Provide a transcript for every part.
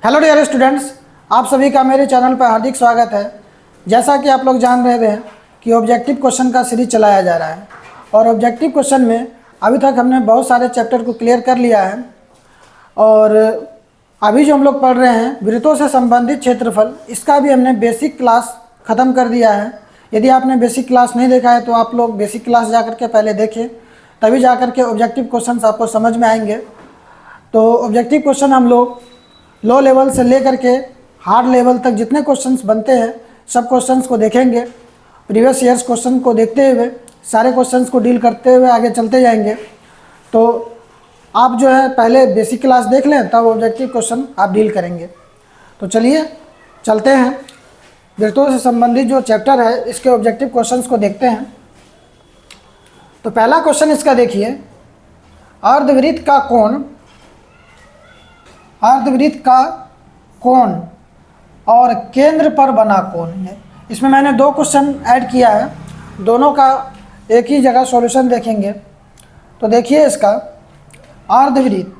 Hello dear students, आप सभी का मेरे चैनल पर हार्दिक स्वागत है। जैसा कि आप लोग जान रहे हैं कि ऑब्जेक्टिव क्वेश्चन का सीरीज चलाया जा रहा है और ऑब्जेक्टिव क्वेश्चन में अभी तक हमने बहुत सारे चैप्टर को क्लियर कर लिया है। और अभी जो हम लोग पढ़ रहे हैं वृत्तों से संबंधित क्षेत्रफल, इसका भी हमने बेसिक क्लास ख़त्म कर दिया है। यदि आपने बेसिक क्लास नहीं देखा है तो आप लोग बेसिक क्लास जा कर के पहले देखें, तभी जा कर के ऑब्जेक्टिव क्वेश्चन आपको समझ में आएंगे। तो ऑब्जेक्टिव क्वेश्चन हम लोग लो लेवल से लेकर के हार्ड लेवल तक जितने क्वेश्चंस बनते हैं सब क्वेश्चंस को देखेंगे। प्रीवियस ईयर्स क्वेश्चन को देखते हुए सारे क्वेश्चंस को डील करते हुए आगे चलते जाएंगे। तो आप जो है पहले बेसिक क्लास देख लें, तब ऑब्जेक्टिव क्वेश्चन आप डील करेंगे। तो चलिए चलते हैं, वृत्तों से संबंधित जो चैप्टर है इसके ऑब्जेक्टिव क्वेश्चंस को देखते हैं। तो पहला क्वेश्चन इसका देखिए, अर्धवृत्त का कोण, अर्धवृत्त का कोण और केंद्र पर बना कोण है। इसमें मैंने दो क्वेश्चन ऐड किया है, दोनों का एक ही जगह सॉल्यूशन देखेंगे। तो देखिए इसका अर्धवृत्त,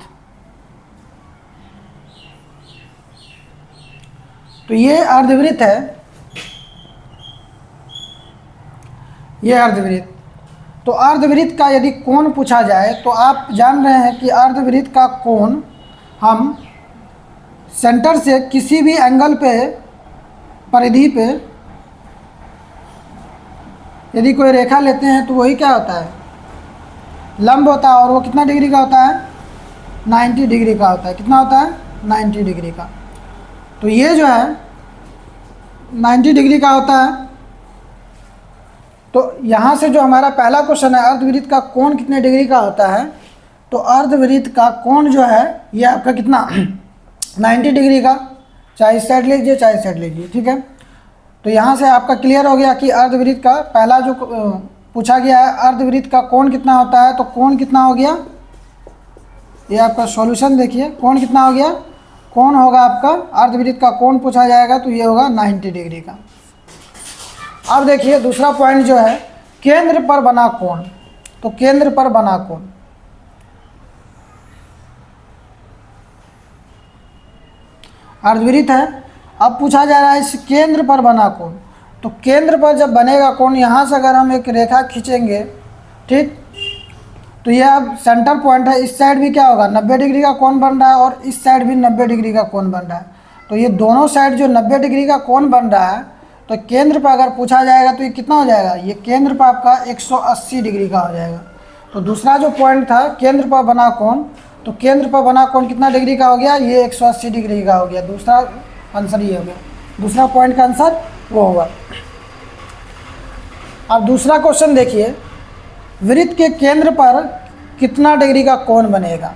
तो ये अर्धवृत्त है, ये अर्धवृत्त। तो अर्धवृत्त का यदि कोण पूछा जाए तो आप जान रहे हैं कि अर्धवृत्त का कोण हम सेंटर से किसी भी एंगल पे, परिधि पे यदि कोई रेखा लेते हैं तो वही क्या होता है, लंब होता है। और वो कितना डिग्री का होता है, 90 डिग्री का होता है। कितना होता है, 90 डिग्री का। तो ये जो है 90 डिग्री का होता है। तो यहाँ से जो हमारा पहला क्वेश्चन है, अर्धवृत्त का कोण कितने डिग्री का होता है, तो अर्धवृत्त का कोण जो है ये आपका कितना 90 डिग्री का, चाहे इस साइड लीजिए चाहे इस साइड लीजिए, ठीक है। तो यहाँ से आपका क्लियर हो गया कि अर्धवृत्त का पहला जो पूछा गया है, अर्धवृत्त का कोण कितना होता है। तो कोण कितना हो गया, ये आपका सॉल्यूशन देखिए, कोण कितना हो गया, कोण होगा आपका, अर्धवृत्त का कोण पूछा जाएगा तो ये होगा 90 डिग्री का। अब देखिए दूसरा पॉइंट जो है, केंद्र पर बना कोण। तो केंद्र पर बना कोण, अर्धवृत्त है, अब पूछा जा रहा है इस केंद्र पर बना कोण। तो केंद्र पर जब बनेगा कोण, यहाँ से अगर हम एक रेखा खींचेंगे, ठीक, तो ये अब सेंटर पॉइंट है। इस साइड भी क्या होगा, 90 डिग्री का कोण बन रहा है और इस साइड भी 90 डिग्री का कोण बन रहा है। तो ये दोनों साइड जो 90 डिग्री का कोण बन रहा है, तो केंद्र पर अगर पूछा जाएगा तो ये कितना हो जाएगा, ये केंद्र पर आपका 180 डिग्री का हो जाएगा। तो दूसरा जो पॉइंट था केंद्र पर बना कोण, तो केंद्र पर बना कोण कितना डिग्री का हो गया, ये 180 डिग्री का हो गया। दूसरा आंसर ये हो गया, दूसरा पॉइंट का आंसर वो होगा। अब दूसरा क्वेश्चन देखिए, वृत्त के केंद्र पर कितना डिग्री का कोण बनेगा।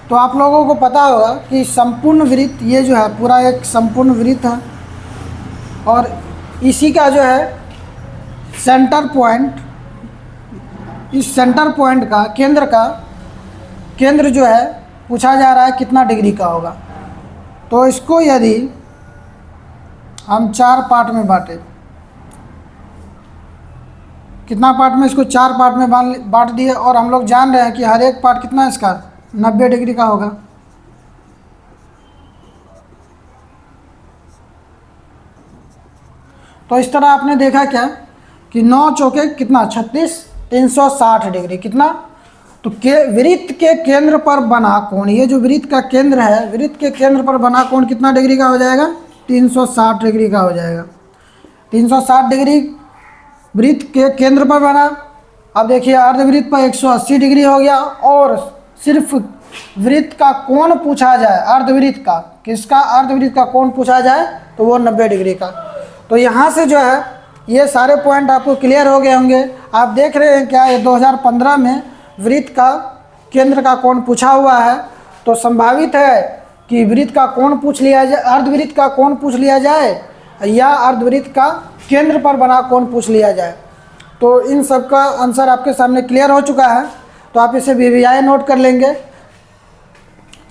तो आप लोगों को पता होगा कि संपूर्ण वृत्त, ये जो है पूरा एक संपूर्ण वृत्त है और इसी का जो है सेंटर पॉइंट, इस सेंटर पॉइंट का केंद्र जो है पूछा जा रहा है कितना डिग्री का होगा। तो इसको यदि हम 4 पार्ट में बांटें, कितना पार्ट में, इसको 4 पार्ट में बांट दिए और हम लोग जान रहे हैं कि हर एक पार्ट कितना इसका 90 डिग्री का होगा। तो इस तरह आपने देखा क्या कि 9 चौके कितना 36, 360 डिग्री कितना। तो वृत्त के केंद्र पर बना कोण, ये जो वृत्त का केंद्र है, वृत्त के केंद्र पर बना कोण कितना डिग्री का हो जाएगा, 360 डिग्री का हो जाएगा। 360 डिग्री वृत्त के केंद्र पर बना। अब देखिए अर्धवृत्त पर 180 डिग्री हो गया और सिर्फ वृत्त का कोण पूछा जाए, अर्धवृत्त का, किसका, अर्धवृत्त का कोण पूछा जाए तो वो 90 डिग्री का। तो यहाँ से जो है ये सारे पॉइंट आपको क्लियर हो गए होंगे। आप देख रहे हैं क्या, ये 2015 में वृत्त का केंद्र का कोण पूछा हुआ है। तो संभावित है कि वृत्त का कोण पूछ लिया जाए, अर्धवृत्त का कोण पूछ लिया जाए या अर्धवृत्त का केंद्र पर बना कोण पूछ लिया जाए। तो इन सब का आंसर आपके सामने क्लियर हो चुका है, तो आप इसे VVI नोट कर लेंगे।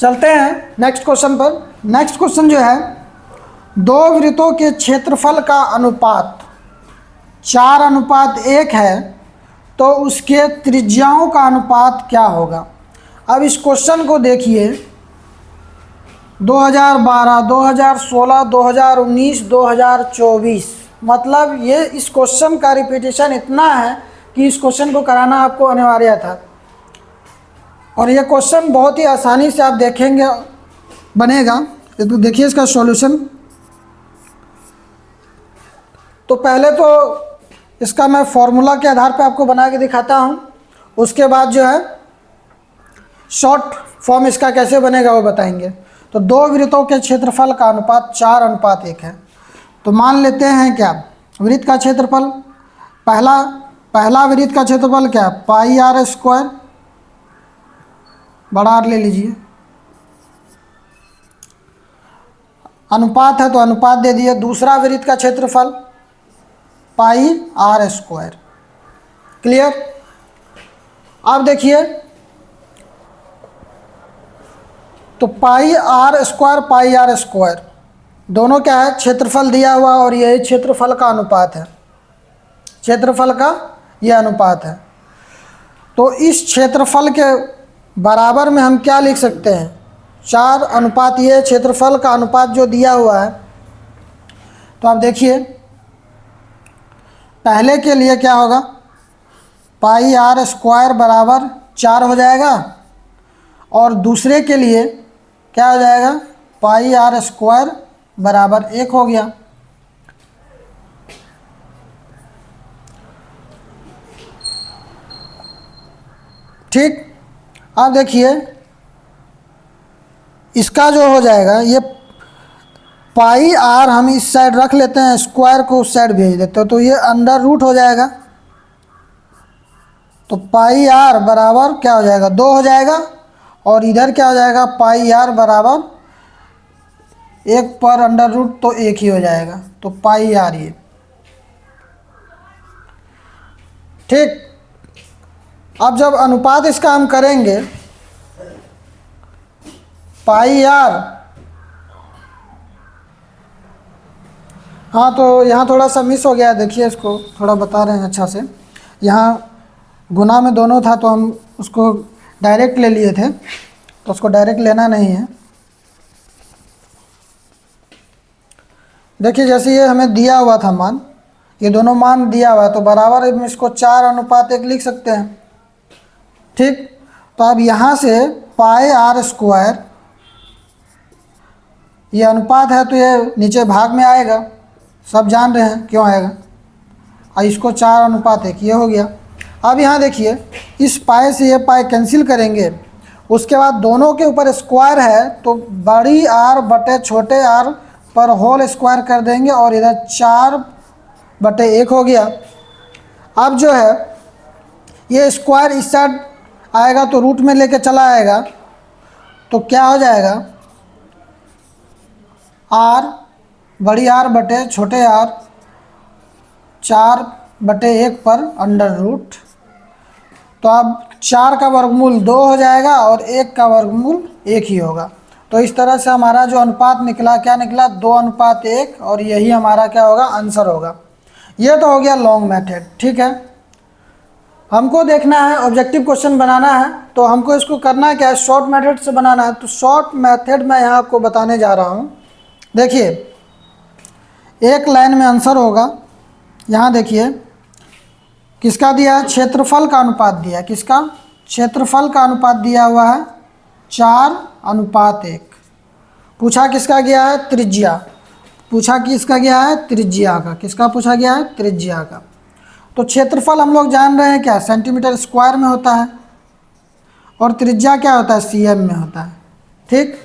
चलते हैं नेक्स्ट क्वेश्चन पर। नेक्स्ट क्वेश्चन जो है, दो वृत्तों के क्षेत्रफल का अनुपात 4:1 है तो उसके त्रिज्याओं का अनुपात क्या होगा। अब इस क्वेश्चन को देखिए, 2012, 2016, 2019, 2024, मतलब ये इस क्वेश्चन का रिपीटेशन इतना है कि इस क्वेश्चन को कराना आपको अनिवार्य था। और ये क्वेश्चन बहुत ही आसानी से आप देखेंगे बनेगा। तो देखिए इसका सॉल्यूशन। तो पहले तो इसका मैं फॉर्मूला के आधार पे आपको बना के दिखाता हूँ, उसके बाद जो है शॉर्ट फॉर्म इसका कैसे बनेगा वो बताएंगे। तो दो वृत्तों के क्षेत्रफल का अनुपात 4:1 है। तो मान लेते हैं क्या, वृत्त का क्षेत्रफल, पहला वृत्त का क्षेत्रफल क्या है, पाई आर स्क्वायर, बड़ा आर ले लीजिए, अनुपात है तो अनुपात दे दिए। दूसरा वृत्त का क्षेत्रफल पाई आर स्क्वायर। क्लियर। अब देखिए, तो पाई आर स्क्वायर दोनों क्या है, क्षेत्रफल दिया हुआ और यही क्षेत्रफल का अनुपात है, क्षेत्रफल का यह अनुपात है। तो इस क्षेत्रफल के बराबर में हम क्या लिख सकते हैं, 4 अनुपात ये क्षेत्रफल का अनुपात जो दिया हुआ है। तो आप देखिए पहले के लिए क्या होगा, पाई आर स्क्वायर बराबर 4 हो जाएगा, और दूसरे के लिए क्या हो जाएगा, पाई आर स्क्वायर बराबर 1 हो गया। ठीक। अब देखिए इसका जो हो जाएगा, ये पाई आर हम इस साइड रख लेते हैं, स्क्वायर को उस साइड भेज देते हैं, तो ये अंडर रूट हो जाएगा। तो पाई आर बराबर क्या हो जाएगा, 2 हो जाएगा, और इधर क्या हो जाएगा, पाई आर बराबर 1 पर अंडर रूट, तो 1 ही हो जाएगा। तो पाई आर ये। ठीक। अब जब अनुपात इसका हम करेंगे, पाई आर, हाँ तो यहाँ थोड़ा सा मिस हो गया है, देखिए इसको थोड़ा बता रहे हैं अच्छा से। यहाँ गुना में दोनों था तो हम उसको डायरेक्ट ले लिए थे, तो उसको डायरेक्ट लेना नहीं है। देखिए जैसे ये हमें दिया हुआ था मान, ये दोनों मान दिया हुआ है, तो बराबर हम इसको 4:1 लिख सकते हैं। ठीक। तो अब यहाँ से पाई आर स्क्वायर, ये अनुपात है तो ये नीचे भाग में आएगा, सब जान रहे हैं क्यों आएगा। और इसको 4:1 ये हो गया। अब यहाँ देखिए, इस पाई से ये पाई कैंसिल करेंगे, उसके बाद दोनों के ऊपर स्क्वायर है तो बड़ी आर बटे छोटे आर पर होल स्क्वायर कर देंगे, और इधर 4/1 हो गया। अब जो है ये स्क्वायर इस साइड आएगा तो रूट में लेके चला आएगा, तो क्या हो जाएगा, आर, बड़ी आर बटे छोटे आर, 4/1 पर अंडर रूट। तो अब 4 का वर्गमूल 2 हो जाएगा और 1 का वर्गमूल 1 ही होगा। तो इस तरह से हमारा जो अनुपात निकला, क्या निकला, 2:1, और यही हमारा क्या होगा, आंसर होगा। ये तो हो गया लॉन्ग मेथड। ठीक है, हमको देखना है, ऑब्जेक्टिव क्वेश्चन बनाना है, तो हमको इसको करना क्या है, शॉर्ट मेथड से बनाना है। तो शॉर्ट मेथड मैं यहाँ आपको बताने जा रहा हूँ। देखिए एक लाइन में आंसर होगा, यहाँ देखिए किसका दिया है, क्षेत्रफल का अनुपात दिया है, किसका, क्षेत्रफल का अनुपात दिया हुआ है 4:1। पूछा किसका गया है, त्रिज्या, पूछा किसका गया है, त्रिज्या का, किसका पूछा गया है, त्रिज्या का। तो क्षेत्रफल हम लोग जान रहे हैं क्या, सेंटीमीटर स्क्वायर में होता है, और त्रिज्या क्या होता है, सीएम में होता है। ठीक।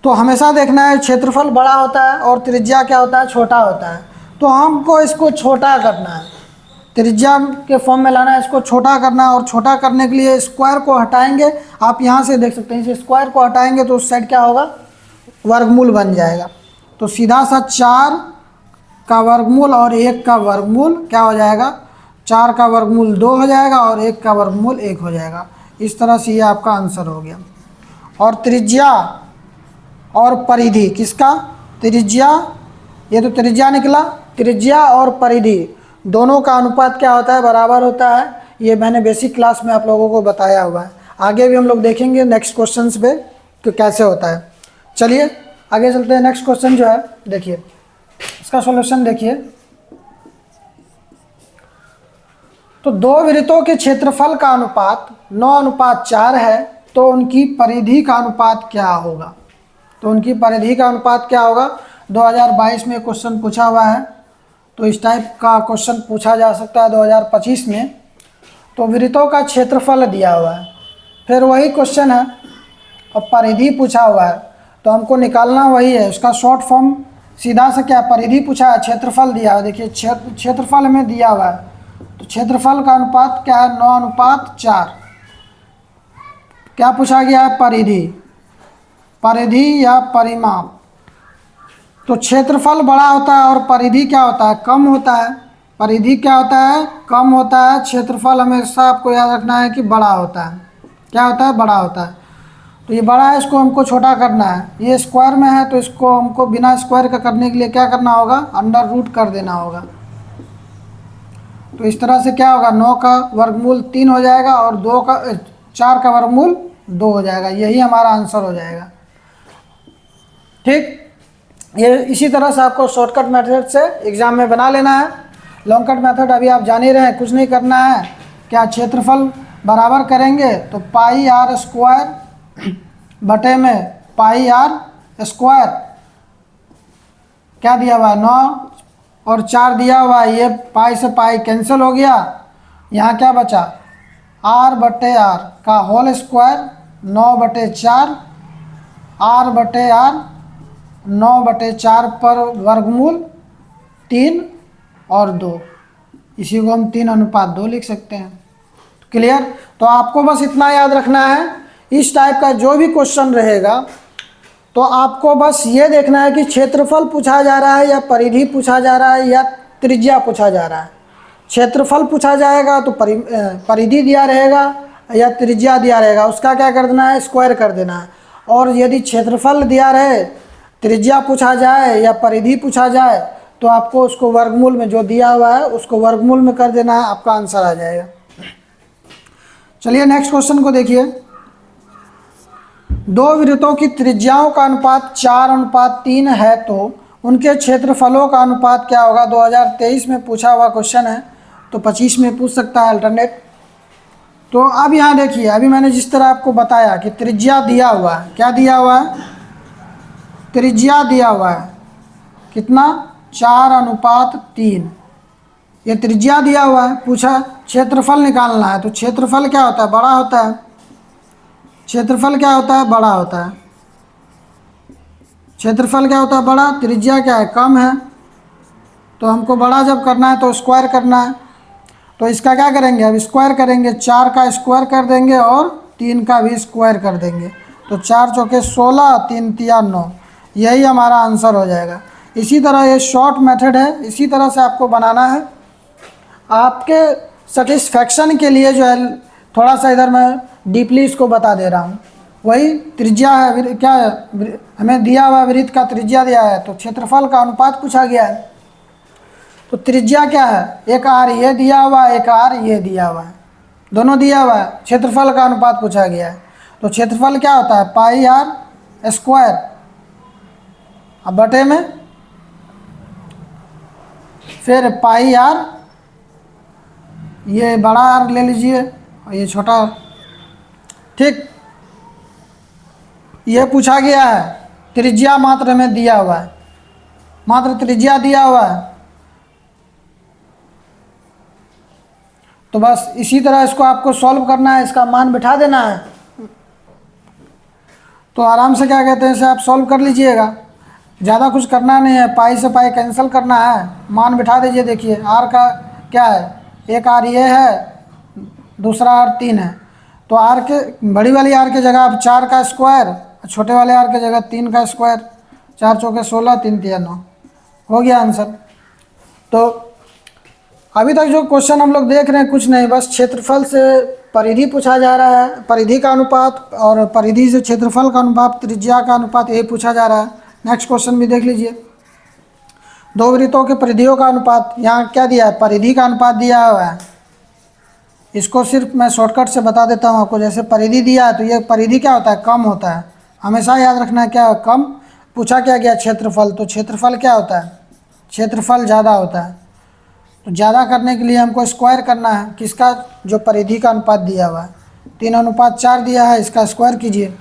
तो हमेशा देखना है क्षेत्रफल बड़ा होता है और त्रिज्या क्या होता है, छोटा होता है। तो हमको इसको छोटा करना है, त्रिज्या के फॉर्म में लाना है, इसको छोटा करना है। और छोटा करने के लिए स्क्वायर को हटाएंगे, आप यहाँ से देख सकते हैं, इस स्क्वायर को हटाएंगे तो उस साइड क्या होगा, वर्गमूल बन जाएगा। तो सीधा सा 4 का वर्गमूल और 1 का वर्गमूल क्या हो जाएगा, 4 का वर्गमूल 2 हो जाएगा और 1 का वर्गमूल 1 हो जाएगा। इस तरह से ये आपका आंसर हो गया। और त्रिज्या और परिधि, किसका, त्रिज्या, ये तो त्रिज्या निकला, त्रिज्या और परिधि दोनों का अनुपात क्या होता है, बराबर होता है। ये मैंने बेसिक क्लास में आप लोगों को बताया हुआ है। आगे भी हम लोग देखेंगे नेक्स्ट क्वेश्चंस पे कि कैसे होता है। चलिए आगे चलते हैं। नेक्स्ट क्वेश्चन जो है देखिए, इसका सॉल्यूशन देखिए। तो दो वृत्तों के क्षेत्रफल का अनुपात 9:4 है, तो उनकी परिधि का अनुपात क्या होगा? तो उनकी परिधि का अनुपात क्या होगा? 2022 में क्वेश्चन पूछा हुआ है, तो इस टाइप का क्वेश्चन पूछा जा सकता है 2025 में। तो वृत्तों का क्षेत्रफल दिया हुआ है, फिर वही क्वेश्चन है और परिधि पूछा हुआ है, तो हमको निकालना वही है। उसका शॉर्ट फॉर्म सीधा से क्या, परिधि पूछा है, क्षेत्रफल दिया है। देखिए क्षेत्रफल में दिया हुआ है, तो क्षेत्रफल का अनुपात क्या है? 9:4। क्या पूछा गया है? परिधि, परिधि या परिमाप। तो क्षेत्रफल बड़ा होता है और परिधि क्या होता है? कम होता है। परिधि क्या होता है? कम होता है। क्षेत्रफल हमेशा आपको याद रखना है कि बड़ा होता है। क्या होता है? बड़ा होता है। तो ये बड़ा है, इसको हमको छोटा करना है। ये स्क्वायर में है तो इसको हमको बिना स्क्वायर का करने के लिए क्या करना होगा? अंडर रूट कर देना होगा। तो इस तरह से क्या होगा? 9 का वर्गमूल 3 हो जाएगा और 4 का वर्गमूल 2 हो जाएगा। यही हमारा आंसर हो जाएगा। ठीक, ये इसी तरह से आपको शॉर्टकट मेथड से एग्जाम में बना लेना है। लॉन्ग कट मेथड अभी आप जान ही रहे हैं, कुछ नहीं करना है। क्या क्षेत्रफल बराबर करेंगे तो पाई आर स्क्वायर बटे में पाई आर स्क्वायर, क्या दिया हुआ है? 9 और 4 दिया हुआ है। ये पाई से पाई कैंसिल हो गया, यहाँ क्या बचा? आर बटे आर का होल स्क्वायर 9/4, आर बटे आर 9/4 पर वर्गमूल 3 और 2। इसी को हम 3:2 लिख सकते हैं। क्लियर? तो आपको बस इतना याद रखना है, इस टाइप का जो भी क्वेश्चन रहेगा तो आपको बस ये देखना है कि क्षेत्रफल पूछा जा रहा है या परिधि पूछा जा रहा है या त्रिज्या पूछा जा रहा है। क्षेत्रफल पूछा जाएगा तो परिधि दिया रहेगा या त्रिज्या दिया रहेगा, उसका क्या कर देना है? स्क्वायर कर देना है। और यदि क्षेत्रफल दिया रहे, त्रिज्या पूछा जाए या परिधि पूछा जाए, तो आपको उसको वर्गमूल में जो दिया हुआ है उसको वर्गमूल में कर देना है, आपका आंसर आ जाएगा। चलिए नेक्स्ट क्वेश्चन को देखिए। दो वृत्तों की त्रिज्याओं का अनुपात 4:3 है, तो उनके क्षेत्रफलों का अनुपात क्या होगा? 2023 में पूछा हुआ क्वेश्चन है, तो 25 में पूछ सकता है अल्टरनेट। तो अब यहाँ देखिए, अभी मैंने जिस तरह आपको बताया कि त्रिज्या दिया हुआ है, क्या दिया हुआ है? त्रिज्या दिया हुआ है कितना? 4:3। ये त्रिज्या दिया हुआ है, पूछा क्षेत्रफल निकालना है, तो क्षेत्रफल क्या होता है? बड़ा होता है। क्षेत्रफल क्या होता है? बड़ा होता है। क्षेत्रफल क्या होता है? बड़ा। त्रिज्या क्या है? कम है। तो हमको बड़ा जब करना है तो स्क्वायर करना है, तो इसका क्या करेंगे? अब स्क्वायर करेंगे, 4 का स्क्वायर कर देंगे और 3 का भी स्क्वायर कर देंगे, तो 4 चौके 16, 3 तिया 9, यही हमारा आंसर हो जाएगा। इसी तरह ये शॉर्ट मेथड है, इसी तरह से आपको बनाना है। आपके सेटिस्फैक्शन के लिए जो है थोड़ा सा इधर मैं डीपली इसको बता दे रहा हूँ। वही त्रिज्या है, क्या है? हमें दिया हुआ वृत्त का त्रिज्या दिया है, तो क्षेत्रफल का अनुपात पूछा गया है। तो त्रिज्या क्या है? एक आर ये दिया हुआ है, एक आर ये दिया हुआ है, दोनों दिया हुआ है। क्षेत्रफल का अनुपात पूछा गया है, तो क्षेत्रफल क्या होता है? पाई आर स्क्वायर, अब बटे में फिर पाई आर, ये बड़ा आर ले लीजिए और ये छोटा आर। ठीक, ये पूछा गया है। त्रिज्या मात्र में दिया हुआ है, मात्र त्रिज्या दिया हुआ है। तो बस इसी तरह इसको आपको सॉल्व करना है, इसका मान बिठा देना है, तो आराम से क्या कहते हैं इसे आप सॉल्व कर लीजिएगा। ज़्यादा कुछ करना नहीं है, पाई से पाई कैंसिल करना है, मान बिठा दीजिए। देखिए आर का क्या है? एक आर ये है, दूसरा आर 3 है, तो आर के बड़ी वाली आर के जगह आप 4 का स्क्वायर, छोटे वाले आर के जगह 3 का स्क्वायर, 4 चौके 16, 3 तिया 9, हो गया आंसर। तो अभी तक जो क्वेश्चन हम लोग देख रहे हैं कुछ नहीं, बस क्षेत्रफल से परिधि पूछा जा रहा है, परिधि का अनुपात, और परिधि से क्षेत्रफल का अनुपात, त्रिज्या का अनुपात, यही पूछा जा रहा है। नेक्स्ट क्वेश्चन भी देख लीजिए। दो वृत्तों के परिधियों का अनुपात, यहाँ क्या दिया है? परिधि का अनुपात दिया हुआ है। इसको सिर्फ मैं शॉर्टकट से बता देता हूँ आपको। जैसे परिधि दिया है तो ये परिधि क्या होता है, कम होता है, हमेशा याद रखना है क्या कम। पूछा क्या गया क्षेत्रफल, तो क्षेत्रफल क्या होता है, क्षेत्रफल ज़्यादा होता है। तो ज़्यादा करने के लिए हमको स्क्वायर करना है किसका, जो परिधि का अनुपात दिया हुआ है 3:4 दिया है, इसका स्क्वायर कीजिए।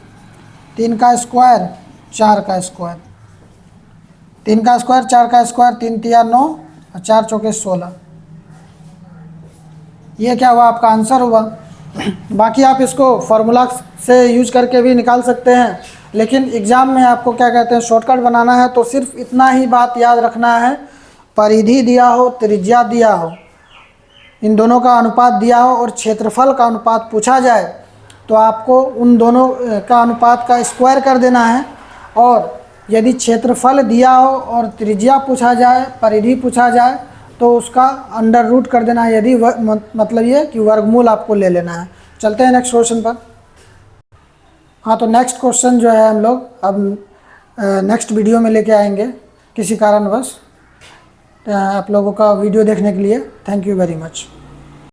3 का स्क्वायर 4 का स्क्वायर, 3 का स्क्वायर 4 का स्क्वायर, 3 तिया 9 और 4 चौके 16। ये क्या हुआ, आपका आंसर हुआ। बाकी आप इसको फार्मूला से यूज करके भी निकाल सकते हैं, लेकिन एग्ज़ाम में आपको क्या कहते हैं शॉर्टकट बनाना है, तो सिर्फ इतना ही बात याद रखना है, परिधि दिया हो, त्रिज्या दिया हो, इन दोनों का अनुपात दिया हो और क्षेत्रफल का अनुपात पूछा जाए तो आपको उन दोनों का अनुपात का स्क्वायर कर देना है। और यदि क्षेत्रफल दिया हो और त्रिज्या पूछा जाए, परिधि पूछा जाए, तो उसका अंडर रूट कर देना है, यदि मतलब ये कि वर्गमूल आपको ले लेना है। चलते हैं नेक्स्ट क्वेश्चन पर। हाँ, तो नेक्स्ट क्वेश्चन जो है हम लोग अब नेक्स्ट वीडियो में लेके आएंगे किसी कारणवश। आप लोगों का वीडियो देखने के लिए थैंक यू वेरी मच।